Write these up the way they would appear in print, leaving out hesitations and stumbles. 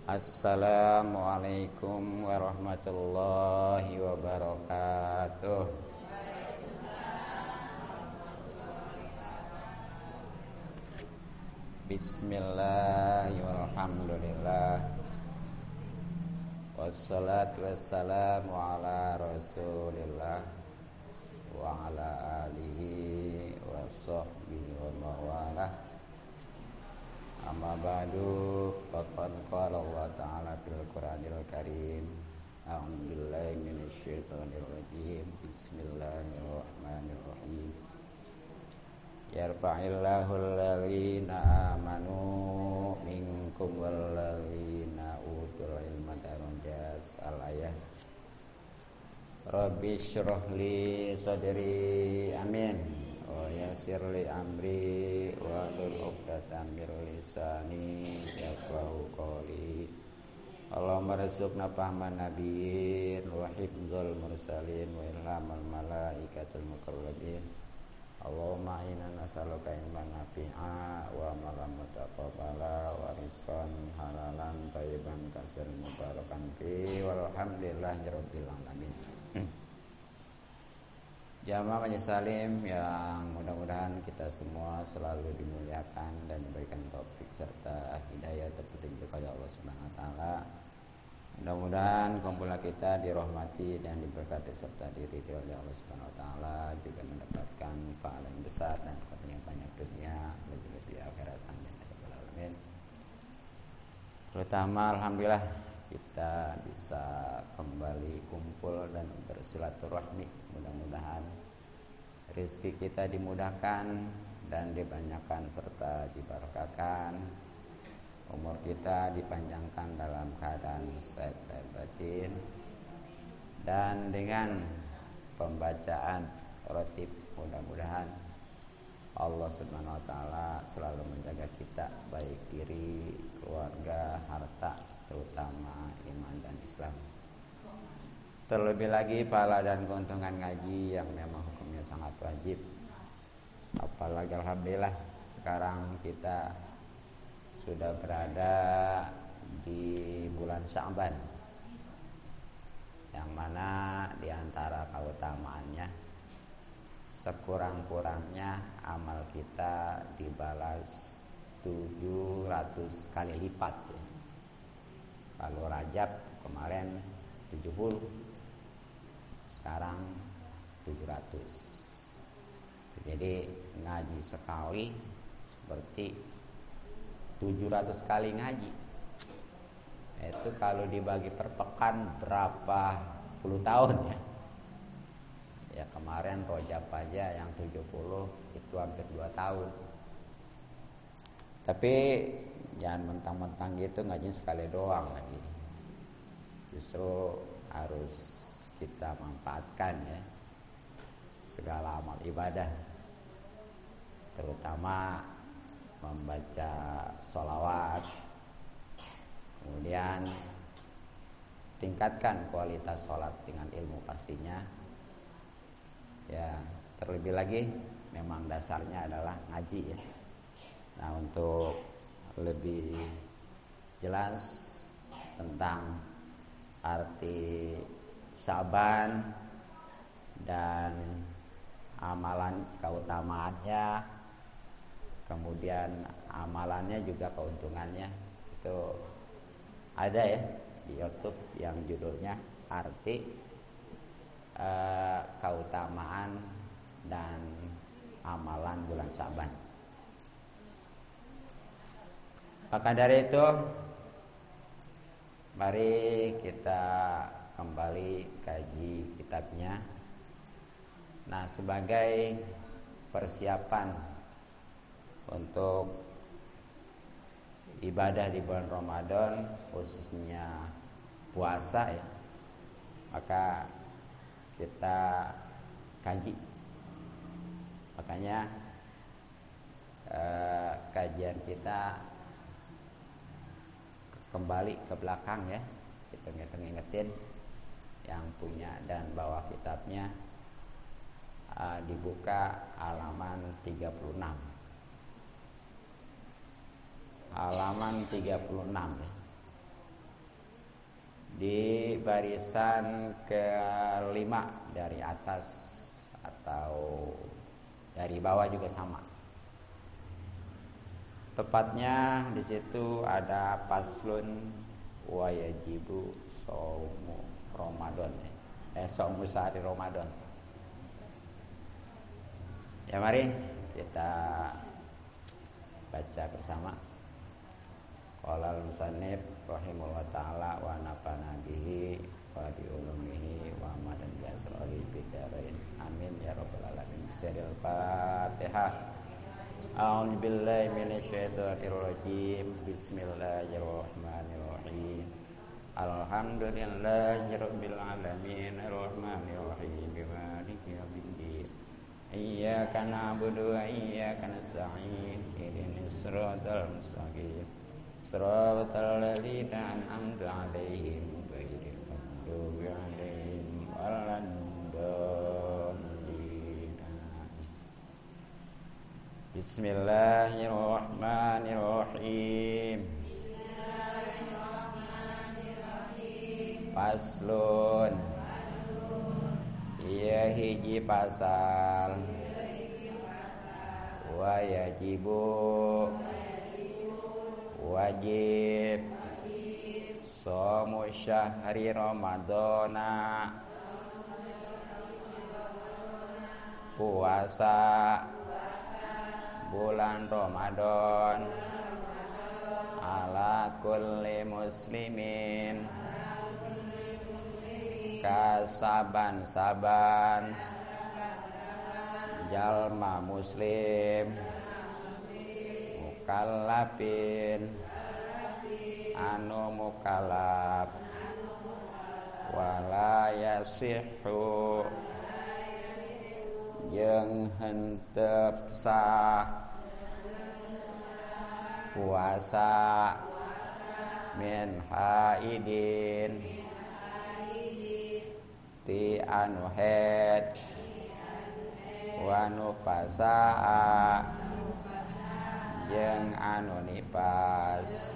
Assalamualaikum warahmatullahi wabarakatuh. Bismillahirrahmanirrahim. Wassalatu wassalamu ala Rasulillah wa ala alihi wa sahbihi wa mawalah. Amma ba'du, faqad qala Allah Ta'ala fil Qur'anil Karim. A'udzu billahi minasyaitonir rajim. Bismillahirrahmanirrahim. Yarfa'illahu alladhina amanu minkum walladzina utul ilma darajat. Al-ayah. Rabbi shrah li sadri, amin. Wa yassir li amri wa hlul 'uqdatam min lisani yafqahu qawli. Allahumma rzuqna fahman nabiyyin wa hifdzal mursalin wa ilhamal malaikatil muqarrabin. Allahumma inna nas'aluka ilman nafi'a wa amalan mutaqabbala wa rizqan halalan thayyiban katsiran mubarakan fi walhamdulillahi rabbil alamin. Jamaah majelis salim yang mudah-mudahan kita semua selalu dimuliakan dan diberikan taufik serta hidayah terpetunjuk oleh Allah Subhanahu wa taala. Mudah-mudahan kumpulan kita dirahmati dan diberkati serta diridhoi oleh Allah Subhanahu wa taala, juga mendapatkan pahala yang besar dan yang banyak dunia lebih-lebih akhirat. Amin ya rabbal alamin. Terutama alhamdulillah kita bisa kembali kumpul dan bersilaturahmi. Mudah-mudahan rezeki kita dimudahkan dan dibanyakan serta diberkahkan. Umur kita dipanjangkan dalam keadaan sehat dan batin. Dan dengan pembacaan ratib, mudah-mudahan Allah Subhanahu wa taala selalu menjaga kita, baik diri, keluarga, harta, terutama iman dan Islam. Terlebih lagi pahala dan keuntungan ngaji yang memang hukumnya sangat wajib. Apalagi alhamdulillah sekarang kita sudah berada di bulan Sya'ban, yang mana di antara keutamaannya sekurang-kurangnya amal kita dibalas 700 kali lipat ya. Kalau Rajab kemarin 70, sekarang 700. Jadi ngaji sekali seperti 700 kali ngaji. Itu kalau dibagi per pekan berapa puluh tahun ya. Ya kemarin Rajab aja yang 70 itu hampir 2 tahun. Tapi jangan mentang-mentang gitu ngaji sekali doang lagi. Justru harus kita manfaatkan ya segala amal ibadah, terutama membaca sholawat. Kemudian tingkatkan kualitas sholat dengan ilmu pastinya. Ya, terlebih lagi memang dasarnya adalah ngaji ya. Nah, untuk lebih jelas tentang arti Sya'ban dan amalan keutamaannya, kemudian amalannya juga keuntungannya, itu ada ya di YouTube yang judulnya arti keutamaan dan amalan bulan Sya'ban. Maka dari itu mari kita kembali kaji kitabnya. Nah, sebagai persiapan untuk ibadah di bulan Ramadan, khususnya puasa ya, maka kita kaji. Makanya kajian kita kembali ke belakang ya, kita ngingetin yang punya dan bawa kitabnya, dibuka halaman 36. Halaman 36 ya. di barisan kelima dari atas atau dari bawah juga sama. Tepatnya di situ ada paslun wa yajibu shaumu Ramadan. Shaumu sehari Ramadan. Ya mari kita baca bersama. Qala al-musannif rahimahullah ta'ala wa nafa'ana bihi wa bi ulumihi wa madan bi asrari bidarain. Amin ya rabbal alamin. Bismillahirrahmanirrahim. A'udzu billahi minasyaitonir rajim. Bismillahirrahmanirrahim. Alhamdulillahi rabbil alamin arrahmanir rahim maliki yaumiddin. Iyyaka na'budu wa iyyaka nasta'in. Ihdinas siratal mustaqim. Siratal ladzina an'amta 'alaihim ghairil maghdubi 'alaihim waladdallin. Bismillahirrahmanirrahim. Paslun. Iya hiji pasal. Wa yajibu wajib shaum syahri ramadhana puasa bulan Ramadan ala kulli muslimin kasaban-saban jalma muslim mukallafin anu mukallaf wala yasihhu jeung henteu sah puasa min haidin ti anu haid wa nufasaa jeung anu nifas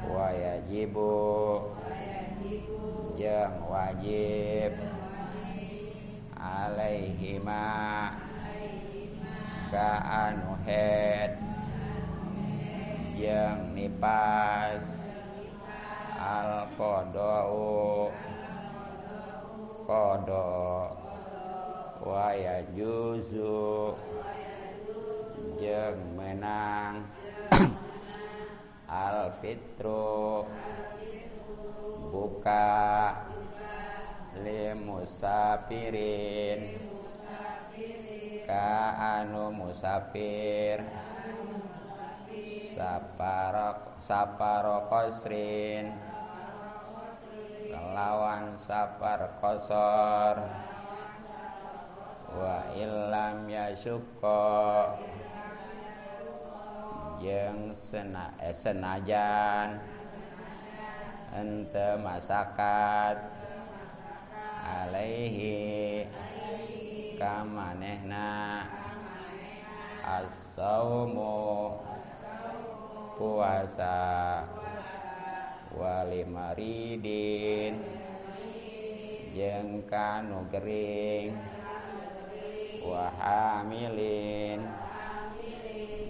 wa yajibu jeung wajib alaihima ka anu haid jeung nifas al qada'u qada wa yajuzu jeung menang al fitru buka limusafirin ka anu musafir saparo qasrin lawan safar qasar wa illam yasyukka jeung senajan henteu masakat alaihi kamanehna as-saumu puasa walimaridin jeung kanu gering wa hamilin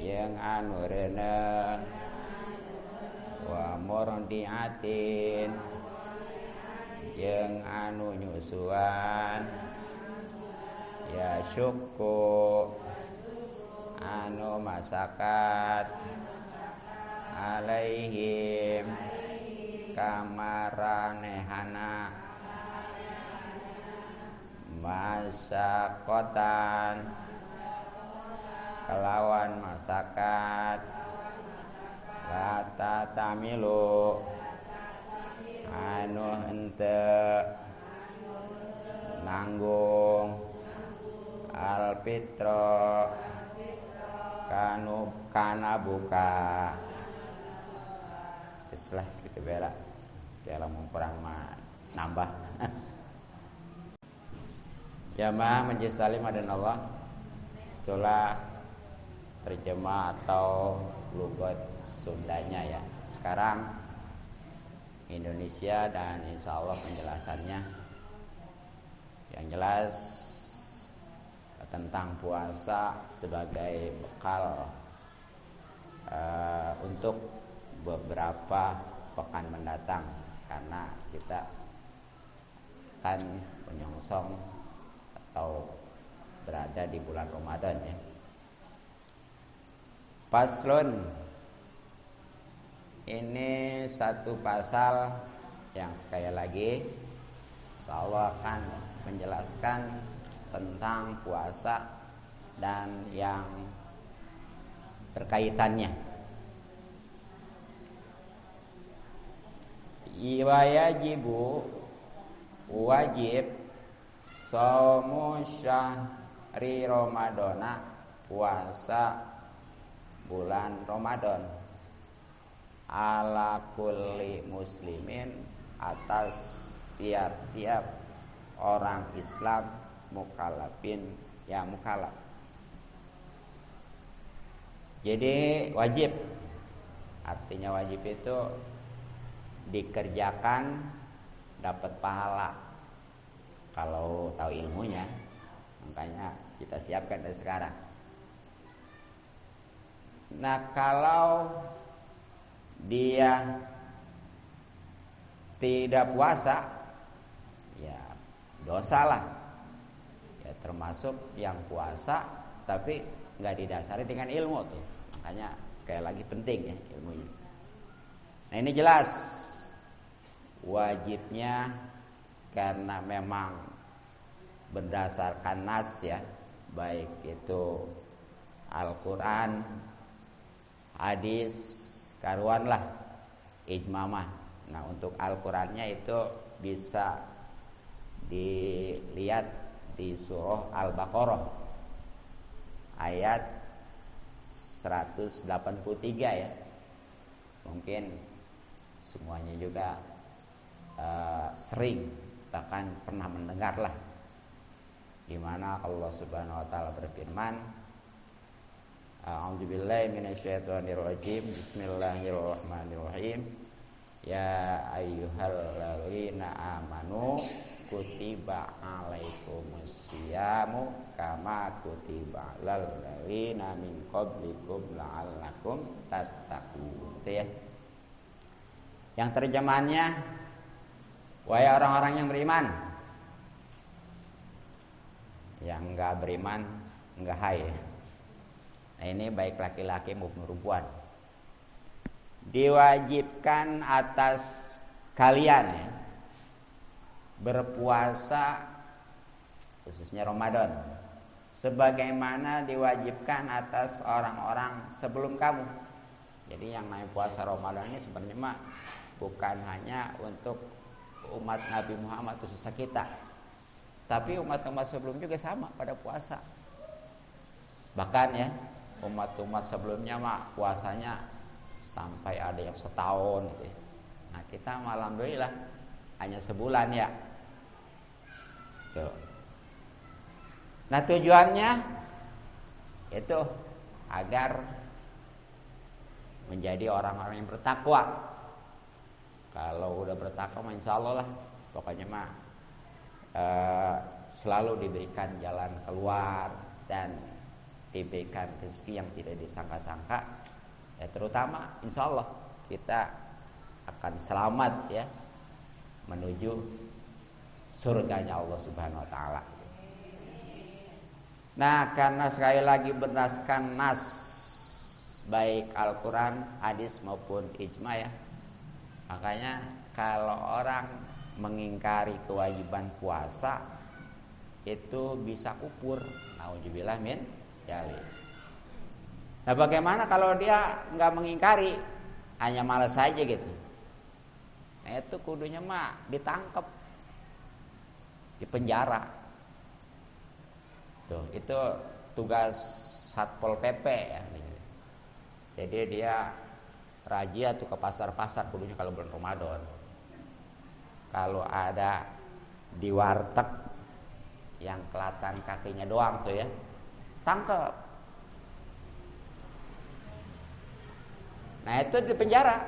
jeung anu reuneuh wa murdiatin jeung anu nyusuan ya syukku anu masakat alaihim kamaranehana masakotan kelawan masakat lata tamilu anu henteu nanggung alfitro kanu kana buka islah segitu bela dalam kurang mah nambah. Jamaah majelis salim adanallah, itulah terjemah atau logat Sundanya ya. Sekarang Indonesia, dan insya Allah penjelasannya yang jelas tentang puasa sebagai bekal untuk beberapa pekan mendatang, karena kita akan menyongsong atau berada di bulan Ramadan ya. Faslun, ini satu pasal yang sekali lagi insyaallah akan menjelaskan tentang puasa dan yang berkaitannya. Yajibu, wajib shaumu syahri Ramadana, puasa bulan Ramadan, ala kulli muslimin, atas tiap-tiap orang Islam mukallafin yang mukallaf. Jadi wajib, artinya wajib itu dikerjakan dapat pahala kalau tahu ilmunya. Makanya kita siapkan dari sekarang. Nah, kalau dia tidak puasa, ya dosalah. Ya termasuk yang puasa tapi nggak didasari dengan ilmu tuh. Makanya sekali lagi penting ya ilmunya. Nah, ini jelas wajibnya karena memang berdasarkan nas ya, baik itu Al-Quran, hadis, karuan lah ijmamah. Nah, untuk Al-Qurannya itu bisa dilihat di surah Al-Baqarah ayat 183 ya. Mungkin semuanya juga sering bahkan pernah mendengar lah, di mana Allah Subhanahu wa taala berfirman, a'udzubillahi minasyaitonirrajim, bismillahirrahmanirrahim, ya ayyuhalladzina amanu kutiba alaikumusyamu kama kutiba alal ladzina min qablikum la'allakum tattaqun. Itu ya. Yang terjemahannya, wahai orang-orang yang beriman. Yang enggak beriman enggak hai. Nah, ini baik laki-laki maupun perempuan. Diwajibkan atas kalian ya, berpuasa khususnya Ramadan sebagaimana diwajibkan atas orang-orang sebelum kamu. Jadi yang namanya puasa Ramadan ini sebenarnya mah bukan hanya untuk umat Nabi Muhammad khususnya kita, tapi umat-umat sebelum juga sama pada puasa. Bahkan ya umat-umat sebelumnya mah puasanya sampai ada yang setahun gitu ya. Nah, kita alhamdulillah hanya sebulan ya. Tuh. Nah, tujuannya itu agar menjadi orang-orang yang bertakwa. Kalau udah bertakwa, insya Allah lah, pokoknya mah selalu diberikan jalan keluar dan diberikan rezeki yang tidak disangka-sangka. Ya, terutama insya Allah kita akan selamat ya menuju surganya Allah Subhanahu Wa Taala. Nah, karena sekali lagi berdasarkan nas baik Al-Quran, hadis maupun ijma ya, makanya kalau orang mengingkari kewajiban puasa itu bisa kufur. Nauzubillah min dzalik. Nah, bagaimana kalau dia nggak mengingkari, hanya malas saja gitu? Nah, itu kudunya mah ditangkap, dipenjara. Tuh, itu tugas Satpol PP ya. Jadi dia razia tuh ke pasar-pasar kudunya kalau bulan Ramadan. Kalau ada di warteg yang kelihatan kakinya doang tuh ya, tangkap. Nah, itu di penjara.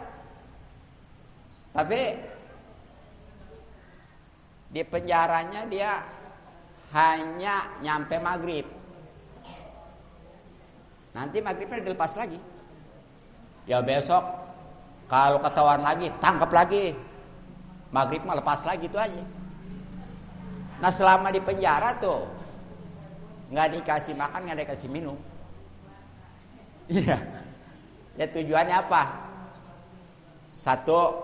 Tapi di penjaranya dia hanya nyampe maghrib. Nanti maghribnya dilepas lagi. Ya besok kalau ketahuan lagi, tangkap lagi. Maghrib mah lepas lagi, itu aja. Nah selama di penjara tuh nggak dikasih makan, nggak dikasih minum. Iya. Ya tujuannya apa? Satu,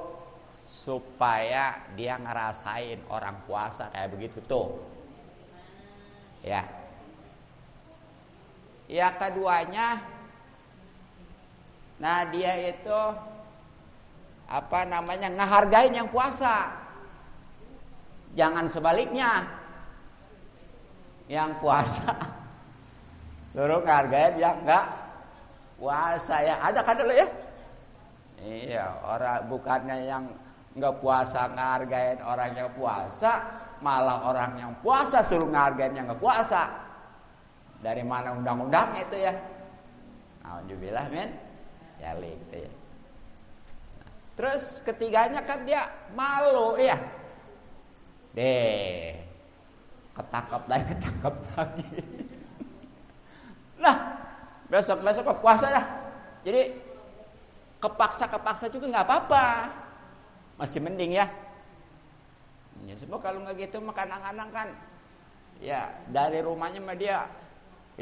supaya dia ngerasain orang puasa kayak begitu tuh. Ya. Ya keduanya, nah dia itu ngehargain yang puasa. Jangan sebaliknya, yang puasa suruh ngehargain yang enggak puasa ya. Ada kan dulu ya? Iya, orang bukannya yang enggak puasa ngehargain orang yang puasa, malah orang yang puasa suruh ngehargain yang enggak puasa. Dari mana undang-undangnya itu ya? Alhamdulillah men. Ya gitu ya. Terus ketiganya kan dia malu ya. Deh, ketangkap lagi. Nah, besok puasa dah. Jadi kepaksa juga nggak apa-apa, masih mending ya. Ya sebab kalau nggak gitu mah kadang-kadang kan, ya dari rumahnya mah dia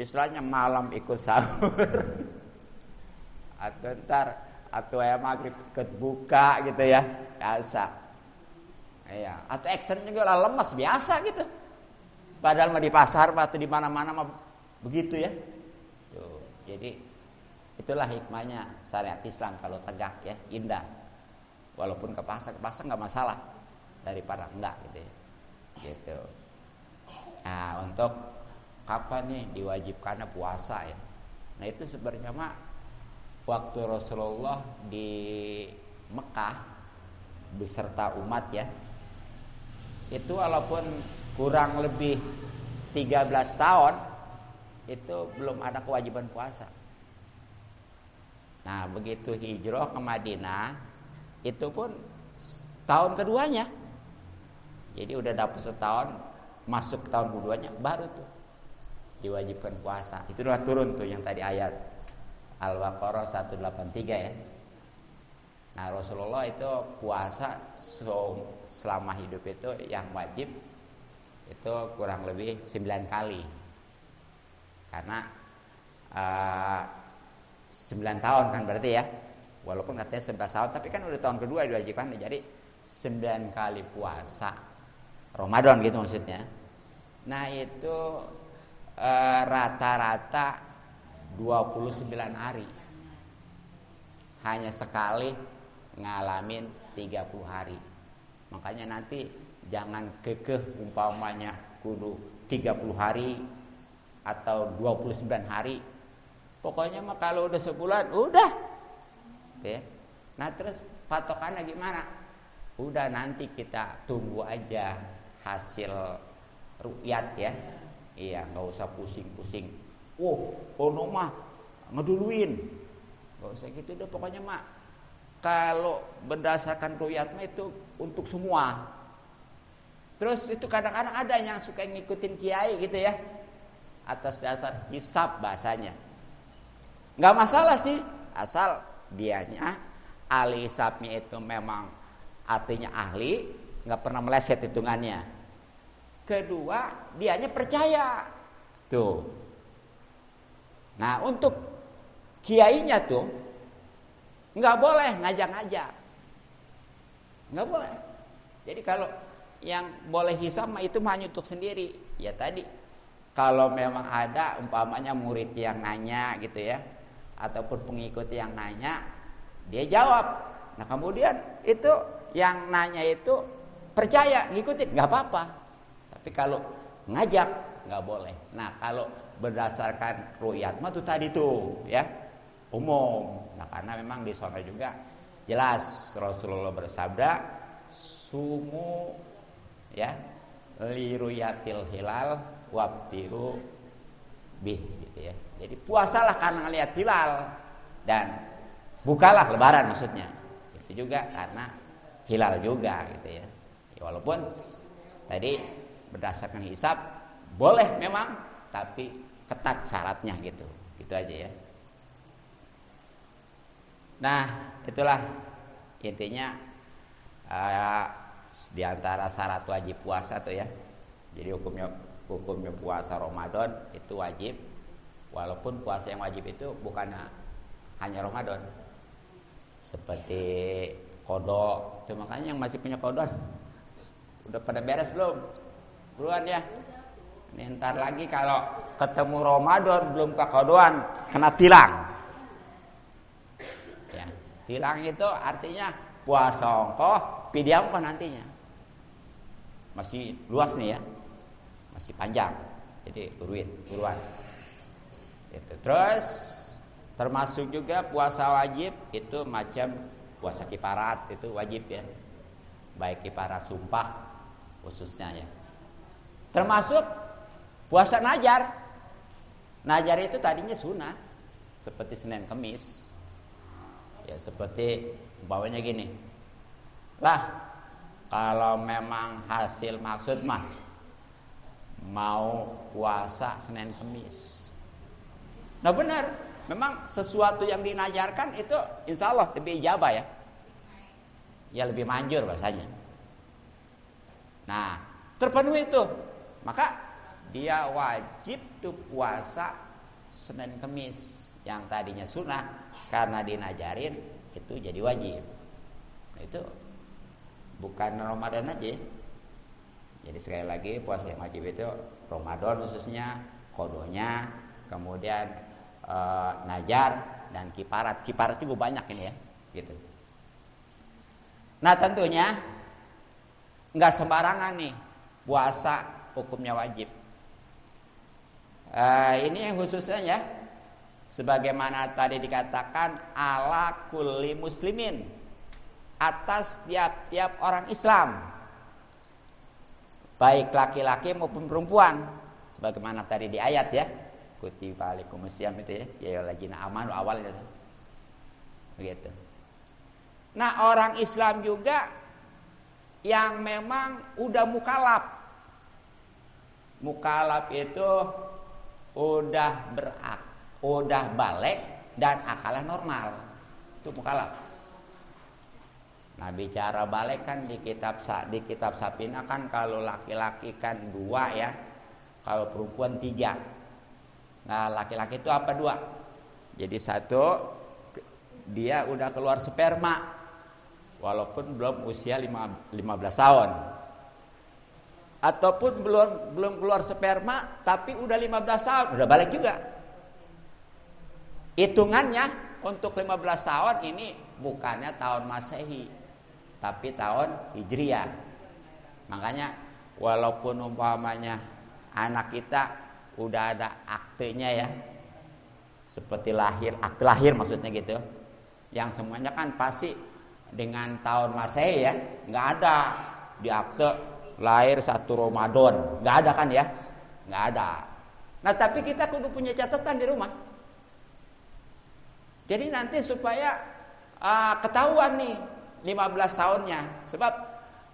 istilahnya malam ikut sahur, atau ya maghrib ikut buka gitu ya, biasa. Iya, atau action juga lah lemas biasa gitu. Padahal mah di pasar atau di mana-mana mah begitu ya. Tuh, jadi itulah hikmahnya syariat Islam kalau tegak ya, indah. Walaupun ke pasar nggak masalah daripada enggak gitu ya. Gitu. Nah, untuk kapan nih diwajibkannya puasa ya? Nah, itu sebenarnya mah waktu Rasulullah di Mekah beserta umat ya. Itu walaupun kurang lebih 13 tahun itu belum ada kewajiban puasa. Nah begitu hijrah ke Madinah itu pun tahun keduanya. Jadi udah dapat setahun, masuk tahun keduanya baru tuh diwajibkan puasa. Itu udah turun tuh yang tadi ayat Al-Baqarah 183 ya. Nah Rasulullah itu puasa selama hidup itu yang wajib itu kurang lebih 9 kali. Karena 9 tahun kan berarti ya. Walaupun katanya 11 tahun, tapi kan udah tahun kedua diwajibkan, jadi 9 kali puasa Ramadan gitu maksudnya. Nah itu rata-rata 29 hari. Hanya sekali ngalamin 30 hari. Makanya nanti jangan kekeh umpamanya kudu 30 hari atau 29 hari. Pokoknya mah kalau udah sebulan udah. Oke. Nah, terus patokannya gimana? Udah nanti kita tunggu aja hasil ru'yat ya. Iya, enggak usah pusing-pusing. Ono mah ngeduluin. Enggak usah gitu deh pokoknya mah. Kalau berdasarkan ru'yat mah itu untuk semua. Terus itu kadang-kadang ada yang suka ngikutin kiai gitu ya. Atas dasar hisab bahasanya. Enggak masalah sih, asal dianya ahli hisabnya itu memang artinya ahli, enggak pernah meleset hitungannya. Kedua, dianya percaya. Tuh. Nah, untuk kiainya tuh nggak boleh ngajak-ngajak, nggak boleh. Jadi kalau yang boleh hisab mah itu hanya untuk sendiri. Ya tadi, kalau memang ada umpamanya murid yang nanya gitu ya, ataupun pengikut yang nanya, dia jawab. Nah kemudian itu yang nanya itu percaya, ngikutin, nggak apa-apa. Tapi kalau ngajak nggak boleh. Nah kalau berdasarkan ru'yat mah tuh tadi tuh ya. Umum. Nah karena memang di sana juga jelas Rasulullah bersabda sumu ya li ruyatil hilal wabtiru bih gitu ya. Jadi puasalah karena ngelihat hilal dan bukalah lebaran maksudnya. Itu juga karena hilal juga gitu ya. Walaupun tadi berdasarkan hisab boleh memang, tapi ketat syaratnya gitu. Gitu aja ya. Nah, itulah intinya di antara syarat wajib puasa tuh ya. Jadi hukumnya puasa Ramadan itu wajib. Walaupun puasa yang wajib itu bukan hanya Ramadan. Seperti qada, itu makanya yang masih punya qada udah pada beres belum? Buruan ya. Ini ntar lagi kalau ketemu Ramadan belum keqadaan kena tilang. Ya, tilang itu artinya puasa ongkoh, pidia ongkoh nantinya. Masih luas nih ya. Masih panjang. Jadi buruan. Itu. Terus termasuk juga puasa wajib itu macam puasa kifarat itu wajib ya. Baik kifarat sumpah khususnya ya. Termasuk puasa najar. Najar itu tadinya sunnah seperti Senin Kemis. Ya seperti umpamanya gini. Lah kalau memang hasil maksud mah mau puasa Senin Kemis. Nah benar, memang sesuatu yang dinajarkan itu insya Allah lebih ijabah ya. Ya lebih manjur bahasanya. Nah terpenuhi itu, maka dia wajib tuh puasa Senin Kemis yang tadinya sunnah karena dinajarin itu jadi wajib. Nah, itu bukan Ramadan aja. Jadi sekali lagi puasa yang wajib itu Ramadan khususnya, qodonya, kemudian najar dan kifarat. Kifarat juga banyak ini ya, gitu. Nah tentunya nggak sembarangan nih puasa hukumnya wajib. Ini yang khususnya ya, sebagaimana tadi dikatakan ala kulli muslimin, atas tiap-tiap orang Islam, baik laki-laki maupun perempuan, sebagaimana tadi di ayat ya. Kutiba alaikumusiyam itu ya, ya ayyuhallazina amanu awalnya begitu. Nah, orang Islam juga yang memang udah mukallaf. Mukallaf itu udah balik dan akalnya normal. Itu mukallaf. Nah, bicara balik kan di kitab Sapina kan kalau laki-laki kan 2 ya. Kalau perempuan 3. Nah laki-laki itu apa 2? Jadi 1 dia udah keluar sperma walaupun belum usia 15 tahun, ataupun belum keluar sperma tapi udah 15 tahun udah balik juga. Hitungannya untuk 15 tahun ini bukannya tahun Masehi tapi tahun Hijriah. Makanya walaupun umpamanya anak kita udah ada aktenya ya, seperti akte lahir maksudnya gitu, yang semuanya kan pasti dengan tahun Masehi ya, nggak ada di akte lahir 1 Ramadan, nggak ada kan ya, nggak ada. Nah tapi kita kudu punya catatan di rumah, jadi nanti supaya ketahuan nih 15 tahunnya, sebab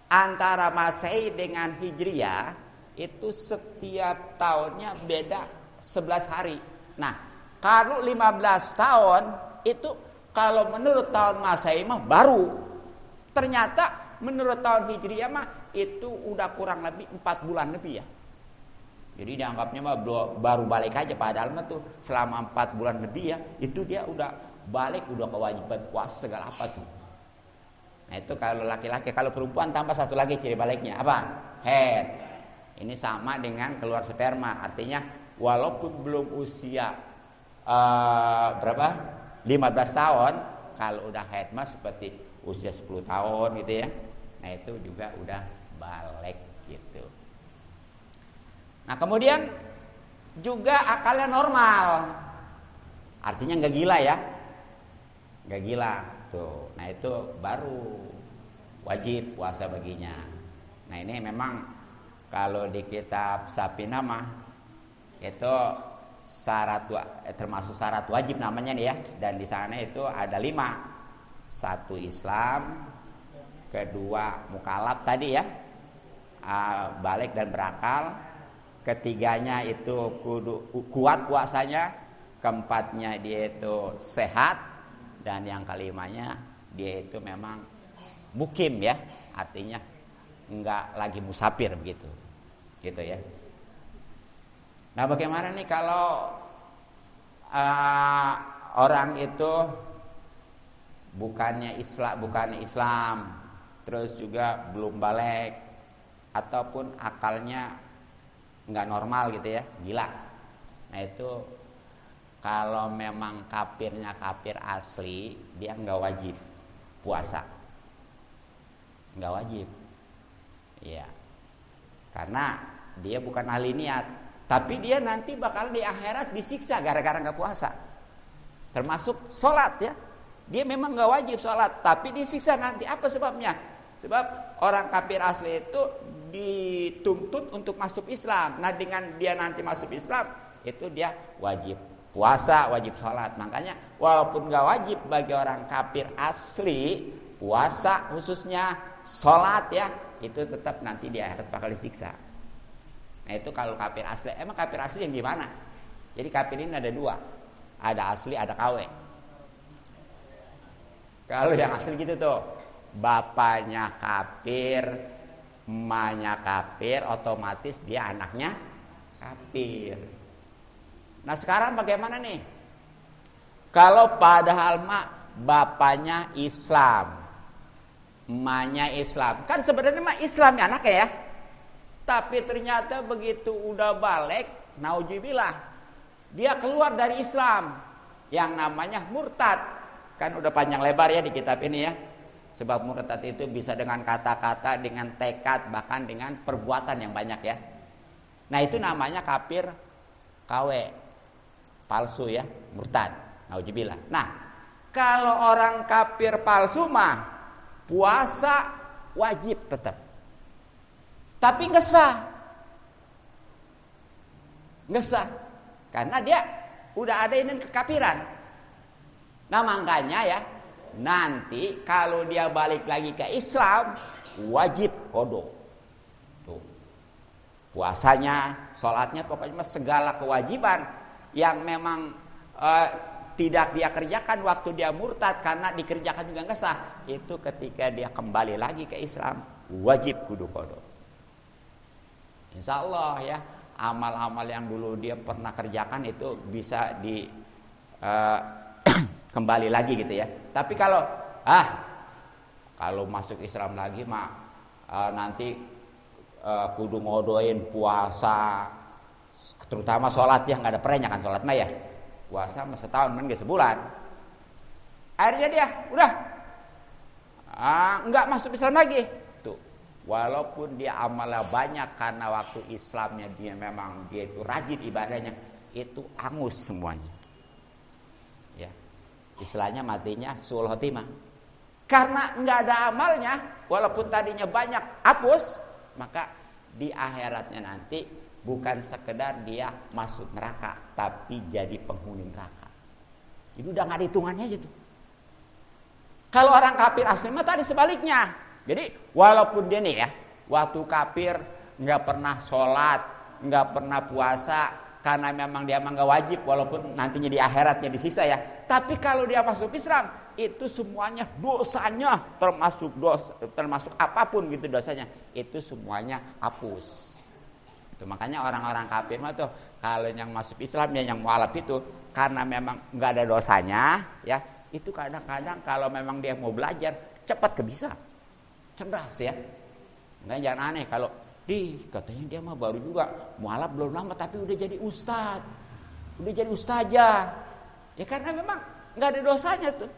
antara Masehi dengan Hijriah itu setiap tahunnya beda 11 hari. Nah, kalau 15 tahun itu kalau menurut tahun Masehi mah baru. Ternyata menurut tahun Hijriah mah itu udah kurang lebih 4 bulan lebih ya. Jadi dianggapnya mah baru balik aja, padahal mah tuh selama 4 bulan lebih ya, itu dia udah balik, udah kewajiban puasa segala apa tuh. Nah, itu kalau laki-laki. Kalau perempuan tambah 1 lagi ciri baliknya apa? Head. Ini sama dengan keluar sperma, artinya walaupun belum usia 15 tahun, kalau udah haid mah seperti usia 10 tahun gitu ya. Nah itu juga udah balik gitu. Nah kemudian juga akalnya normal, artinya nggak gila ya, nggak gila tuh. Nah itu baru wajib puasa baginya. Nah ini memang kalau di kitab Sapina mah itu termasuk syarat wajib namanya nih ya. Dan di sana itu ada 5. 1 Islam, kedua mukallaf tadi ya, balik dan berakal, ketiganya itu kudu kuat puasanya, keempatnya dia itu sehat, dan yang kelimanya dia itu memang mukim ya, artinya enggak lagi musafir begitu, gitu ya. Nah bagaimana nih kalau orang itu bukannya Islam, terus juga belum balik, ataupun akalnya nggak normal gitu ya, gila. Nah itu kalau memang kafirnya kafir asli, dia nggak wajib puasa, nggak wajib, ya, karena dia bukan ahli niat. Tapi dia nanti bakal di akhirat disiksa gara-gara nggak puasa, termasuk sholat ya. Dia memang nggak wajib sholat, tapi disiksa nanti. Apa sebabnya? Sebab orang kafir asli itu dituntut untuk masuk Islam. Nah dengan dia nanti masuk Islam, itu dia wajib puasa, wajib sholat. Makanya walaupun nggak wajib bagi orang kafir asli, puasa khususnya, sholat ya, itu tetap nanti di akhirat bakal disiksa. Nah itu kalau kafir asli. Emang kafir asli yang gimana? Jadi kafir ini ada dua, ada asli, ada KW. Kalau yang asli gitu tuh, bapaknya kafir, emaknya kafir, otomatis dia anaknya kafir. Nah sekarang bagaimana nih? Kalau padahal bapaknya Islam, emaknya Islam, kan sebenarnya mah Islam ya anaknya ya. Tapi ternyata begitu udah balik, naudzubillah, dia keluar dari Islam, yang namanya murtad. Kan udah panjang lebar ya di kitab ini ya. Sebab murtad itu bisa dengan kata-kata, dengan tekad, bahkan dengan perbuatan yang banyak ya. Nah itu namanya kafir KW, palsu ya, murtad, naudzubillah. Nah kalau orang kafir palsu mah puasa wajib tetap, tapi nggak sah, karena dia udah ada ini kekafiran. Nah makanya ya, nanti kalau dia balik lagi ke Islam, wajib qodho. Tuh. Puasanya, sholatnya, pokoknya segala kewajiban yang memang tidak dia kerjakan waktu dia murtad karena dikerjakan juga nggak sah, itu ketika dia kembali lagi ke Islam, wajib kudu qodho. Insya Allah ya, amal-amal yang dulu dia pernah kerjakan itu bisa di kembali lagi gitu ya. Tapi kalau masuk Islam lagi mah nanti kudu ngodoin puasa, terutama sholat yang nggak ada perenya kan, sholat mah ya, puasa mah setahun kan nggak sebulan. Akhirnya dia udah nggak masuk Islam lagi. Tuh, walaupun dia amalnya banyak karena waktu Islamnya dia memang dia itu rajin ibadahnya, itu angus semuanya. Ya. Istilahnya matinya suul khotimah. Karena nggak ada amalnya, walaupun tadinya banyak hapus, maka di akhiratnya nanti bukan sekedar dia masuk neraka, tapi jadi penghuni neraka. Itu udah nggak ada hitungannya gitu. Kalau orang kafir asli mah tadi sebaliknya. Jadi walaupun dia nih ya, waktu kafir nggak pernah sholat, nggak pernah puasa, karena memang dia memang nggak wajib, walaupun nantinya di akhiratnya disiksa ya. Tapi kalau dia masuk Islam, itu semuanya dosanya, termasuk apapun gitu dosanya, itu semuanya hapus. Itu makanya orang-orang kafir mah tuh kalau yang masuk Islam ya, yang mualaf itu karena memang nggak ada dosanya ya, itu kadang-kadang kalau memang dia mau belajar cepat bisa, cerdas ya. Nggak, jangan aneh kalau katanya dia mah baru juga mualaf belum lama tapi udah jadi ustad, udah jadi ustazah. Ya karena memang nggak ada dosanya tuh.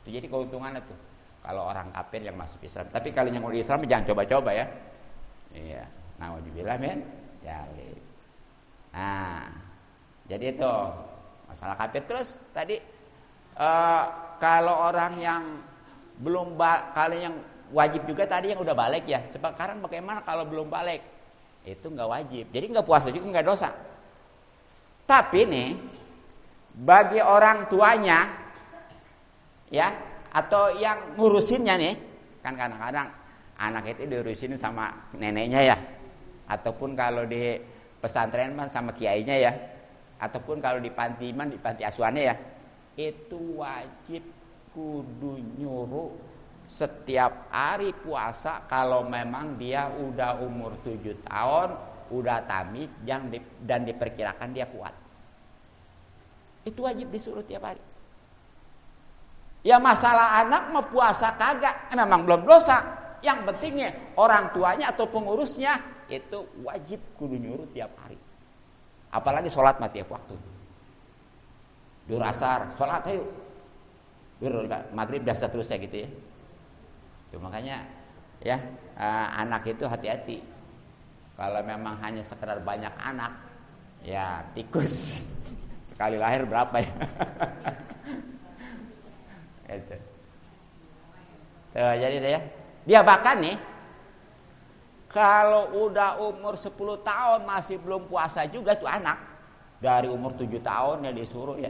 Itu jadi keuntungannya tuh kalau orang kafir yang masuk Islam. Tapi kalau yang mau Islam jangan coba-coba ya. Iya. Nah, wajibillah men. Nah, jadi itu masalah kafir. Terus tadi kalau orang yang belum kalau yang wajib juga tadi yang udah balik ya. Sekarang bagaimana kalau belum balik? Itu nggak wajib. Jadi nggak puasa juga nggak dosa. Tapi nih bagi orang tuanya ya, atau yang ngurusinnya nih, Kan kadang-kadang anak itu diurusin sama neneknya ya, ataupun kalau di pesantren man sama kiainya ya, ataupun kalau di panti man di panti asuhannya ya, itu wajib kudu nyuruh setiap hari puasa kalau memang dia udah umur 7 tahun, udah tamis dan diperkirakan dia kuat. Itu wajib disuruh tiap hari. Ya masalah anak mau puasa kagak, memang belum dosa. Yang pentingnya orang tuanya atau pengurusnya itu wajib kudu nyuruh tiap hari. Apalagi sholat mati tiap waktu. Dur asar, sholat ayo. Dur maghrib dan seterusnya gitu ya. Tuh, makanya ya anak itu hati-hati. Kalau memang hanya sekedar banyak anak, ya tikus sekali lahir berapa ya? Itu. Tuh, jadi ya, dia bahkan nih kalau udah umur 10 tahun masih belum puasa juga tuh anak. Dari umur 7 tahun ya disuruh ya.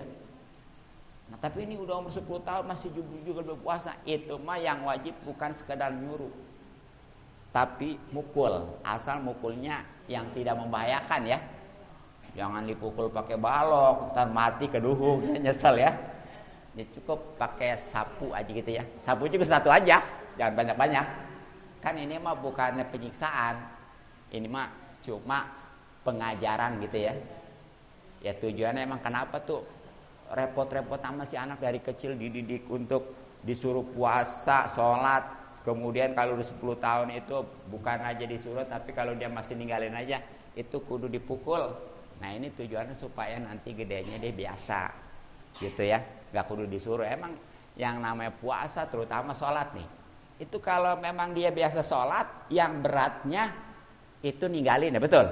Nah, tapi ini udah umur 10 tahun masih juga belum puasa. Itu mah yang wajib bukan sekedar nyuruh, tapi mukul. Asal mukulnya yang tidak membahayakan ya. Jangan dipukul pakai balok, ntar mati keduhung, nyesel ya. Ya cukup pakai sapu aja gitu ya. Sapu juga satu aja, jangan banyak-banyak. Kan ini mah bukannya penyiksaan. Ini mah cuma pengajaran gitu ya. Ya tujuannya emang kenapa tuh repot-repot sama si anak dari kecil dididik untuk disuruh puasa, sholat. Kemudian kalau udah 10 tahun itu bukan aja disuruh, tapi kalau dia masih ninggalin aja itu kudu dipukul. Nah ini tujuannya supaya nanti gedenya dia biasa gitu ya, gak kudu disuruh. Emang yang namanya puasa terutama sholat nih, itu kalau memang dia biasa sholat, yang beratnya itu ninggalin ya, betul.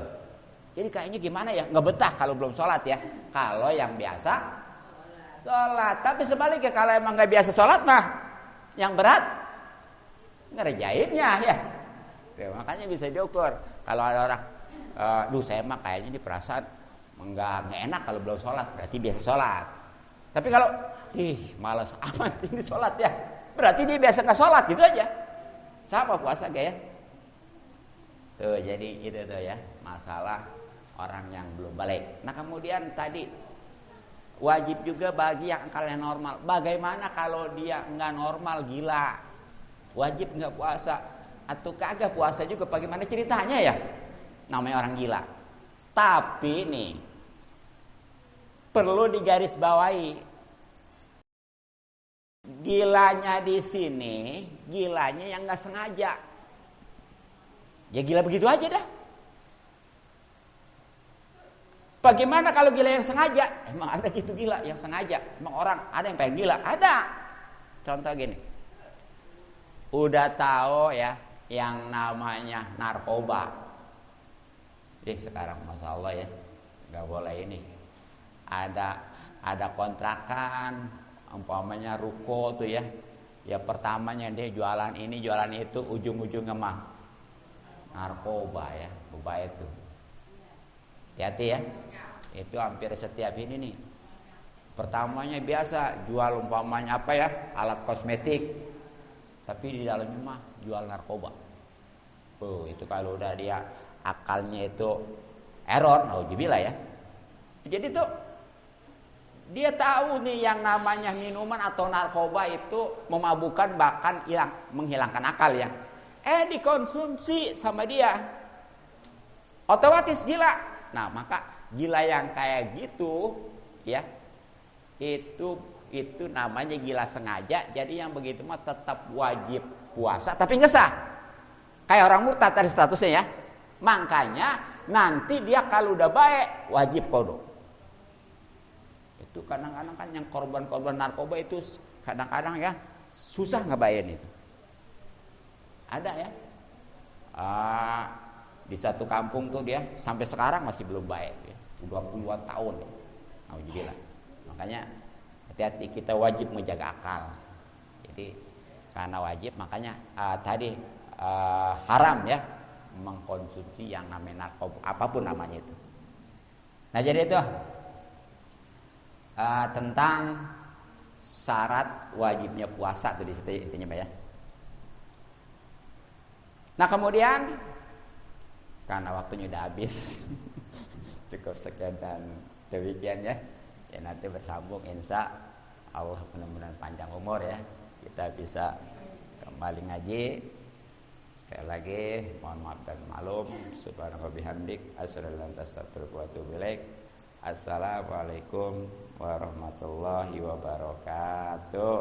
Jadi kayaknya gimana ya, nggak betah kalau belum sholat ya. Kalau yang biasa sholat, tapi sebaliknya kalau emang nggak biasa sholat mah yang berat ngerjainnya ya. Tuh, makanya bisa diukur. Kalau ada orang, saya mah kayaknya di perasaan nggak enak kalau belum sholat, berarti biasa sholat. Tapi kalau malas amat ini sholat ya, berarti dia biasa nggak sholat gitu aja. Sama puasa kayak ya. Tuh jadi itu tuh ya masalah orang yang belum balik. Nah kemudian tadi wajib juga bagi yang akalnya normal. Bagaimana kalau dia nggak normal, gila, wajib nggak puasa atau kagak puasa juga? Bagaimana ceritanya ya? Namanya orang gila. Tapi nih perlu digarisbawahi, gilanya di sini gilanya yang nggak sengaja. Ya gila begitu aja dah. Bagaimana kalau gila yang sengaja? Emang ada gitu gila yang sengaja? Emang orang ada yang pengen gila? Ada. Contoh gini. Udah tahu ya yang namanya narkoba. Sekarang Masya Allah ya, nggak boleh ini. Ada kontrakan, umpamanya ruko tuh ya. Ya pertamanya dia jualan ini, jualan itu, ujung-ujungnya mah narkoba ya, berbahaya itu. Hati-hati ya. Itu hampir setiap ini nih. Pertamanya biasa jual umpamanya apa ya, alat kosmetik, tapi di dalamnya mah jual narkoba. Itu kalau udah dia akalnya itu error, nauzubillah ya. Jadi tuh dia tahu nih yang namanya minuman atau narkoba itu memabukkan, bahkan menghilangkan akal ya. Dikonsumsi sama dia, otomatis gila. Nah maka gila yang kayak gitu ya, itu namanya gila sengaja. Jadi yang begitu mah tetap wajib puasa tapi nggak sah, kayak orang murtad tadi statusnya ya. Makanya nanti dia kalau udah baik wajib qada. Itu kadang-kadang kan yang korban-korban narkoba itu kadang-kadang ya susah ngebayarin itu. Ada ya, di satu kampung tuh dia sampai sekarang masih belum baik ya. Udah puluhan tahun. Alhamdulillah. Makanya hati-hati, kita wajib menjaga akal. Jadi karena wajib makanya tadi haram ya mengkonsumsi yang namanya narkoba, apapun namanya itu. Nah jadi itu tentang syarat wajibnya puasa tuh di situ intinya Pak ya. Nah kemudian karena waktunya udah habis, cukup sekian dan demikian ya. Ya nanti bersambung insya Allah, mudah-mudahan panjang umur ya, kita bisa kembali ngaji. Sekali lagi mohon maaf dan maklum. Subhanallah bihamdik, asyhadu an la ilaha illa anta, astaghfiruka wa atubu ilaik. Assalamualaikum warahmatullahi wabarakatuh.